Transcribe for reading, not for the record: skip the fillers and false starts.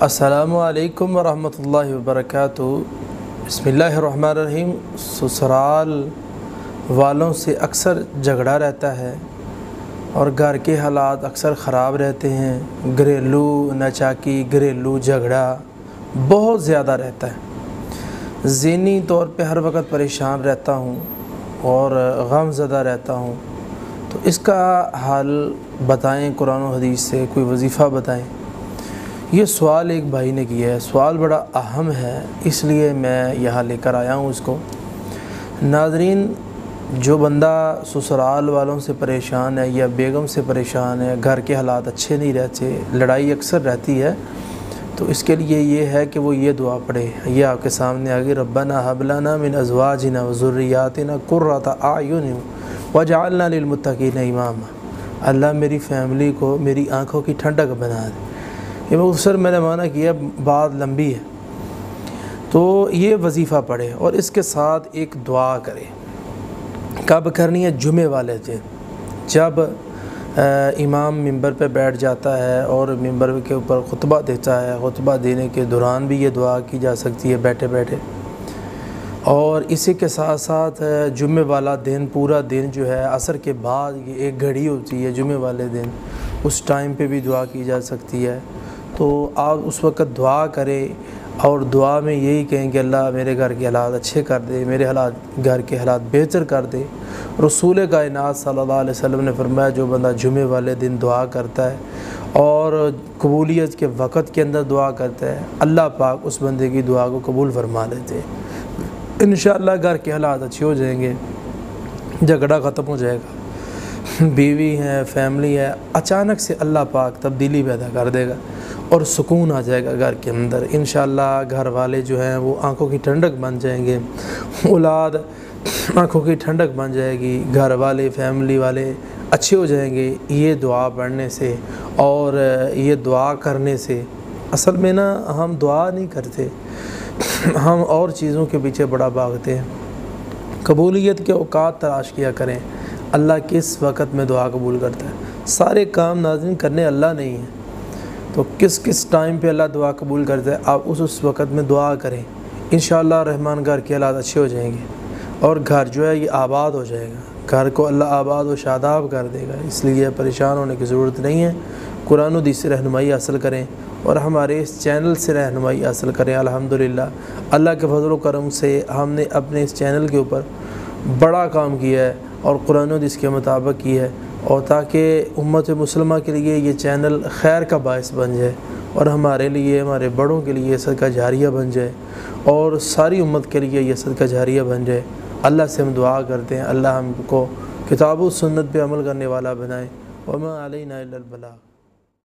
अस्सलामु अलैकुम वरहमतुल्लाहि वबरकातुहू। बिस्मिल्लाहिर्रहमानिर्रहीम। ससुराल वालों से अक्सर झगड़ा रहता है और घर के हालात अक्सर ख़राब रहते हैं। घरेलू नाचाकी, घरेलू झगड़ा बहुत ज़्यादा रहता है। ज़हनी तौर पे हर वक्त परेशान रहता हूँ और गमज़दा रहता हूँ। तो इसका हल बताएं, कुरान और हदीस से कोई वजीफ़ा बताएं। ये सवाल एक भाई ने किया है। सवाल बड़ा अहम है, इसलिए मैं यहाँ लेकर आया हूँ इसको। नाज़रीन, जो बंदा ससुराल वालों से परेशान है या बेगम से परेशान है, घर के हालात अच्छे नहीं रहते, लड़ाई अक्सर रहती है, तो इसके लिए ये है कि वो ये दुआ पढ़े। ये आपके सामने आ गई, रब्बना हब लना मिन अज़वाजिना व ज़ुर्रियातिना कुर्रता अयुन वजअलना लिलमुत्तक़ीना इमामा। अल्लाह मेरी फ़ैमिली को मेरी आँखों की ठंडक बना दे। ये मुख्तसर मैंने माना किया, बात लंबी है। तो ये वजीफ़ा पढ़े और इसके साथ एक दुआ करे। कब करनी है? जुमे वाले दिन, जब इमाम मिंबर पे बैठ जाता है और मिंबर के ऊपर खुतबा देता है। खुतबा देने के दौरान भी ये दुआ की जा सकती है बैठे बैठे। और इसी के साथ साथ जुमे वाला दिन, पूरा दिन जो है, असर के बाद ये एक घड़ी होती है जुमे वाले दिन, उस टाइम पे भी दुआ की जा सकती है। तो आप उस वक़्त दुआ करें और दुआ में यही कहें कि अल्लाह मेरे घर के हालात अच्छे कर दे, मेरे घर के हालात बेहतर कर दे। रसूल कायनात सल्लल्लाहु अलैहि वसल्लम ने फरमाया, जो बंदा जुमे वाले दिन दुआ करता है और कबूलियत के वक़्त के अंदर दुआ करता है, अल्लाह पाक उस बंदे की दुआ को कबूल फरमा लेते हैं। इंशाअल्लाह घर के हालात अच्छे हो जाएंगे, झगड़ा ख़त्म हो जाएगा। बीवी है, फैमिली है, अचानक से अल्लाह पाक तब्दीली पैदा कर देगा और सुकून आ जाएगा घर के अंदर। इंशाअल्लाह घर वाले जो हैं वो आंखों की ठंडक बन जाएंगे, औलाद आंखों की ठंडक बन जाएगी, घर वाले, फैमिली वाले अच्छे हो जाएंगे ये दुआ पढ़ने से और ये दुआ करने से। असल में ना, हम दुआ नहीं करते, हम और चीज़ों के पीछे बड़ा भागते हैं। कबूलियत के औकात तलाश किया करें। अल्लाह किस वक़्त में दुआ कबूल करता है? सारे काम नाज़रीन करने अल्लाह नहीं है, तो किस किस टाइम पे अल्लाह दुआ कबूल करता है, आप उस वक़्त में दुआ करें। इंशाअल्लाह रहमान घर के हालात अच्छे हो जाएंगे और घर जो है ये आबाद हो जाएगा। घर को अल्लाह आबाद व शादाब कर देगा, इसलिए परेशान होने की ज़रूरत नहीं है। कुरान और हदीस से रहनुमाई हासिल करें और हमारे इस चैनल से रहनुमाई हासिल करें। अल्हम्दुलिल्लाह, अल्लाह के फज़ल व करम से हमने अपने इस चैनल के ऊपर बड़ा काम किया है और कुरान और हदीस के मुताबिक किया है, और ताकि उम्मत मुसलमा के लिए ये चैनल खैर का बायस बन जाए और हमारे लिए, हमारे बड़ों के लिए सदका जारिया बन जाए और सारी उम्मत के लिए ये सदका जारिया बन जाए। अल्लाह से हम दुआ करते हैं, अल्लाह हमको किताब व सुन्नत पे अमल करने वाला बनाए। वमा अलैना इल्लल बलाग।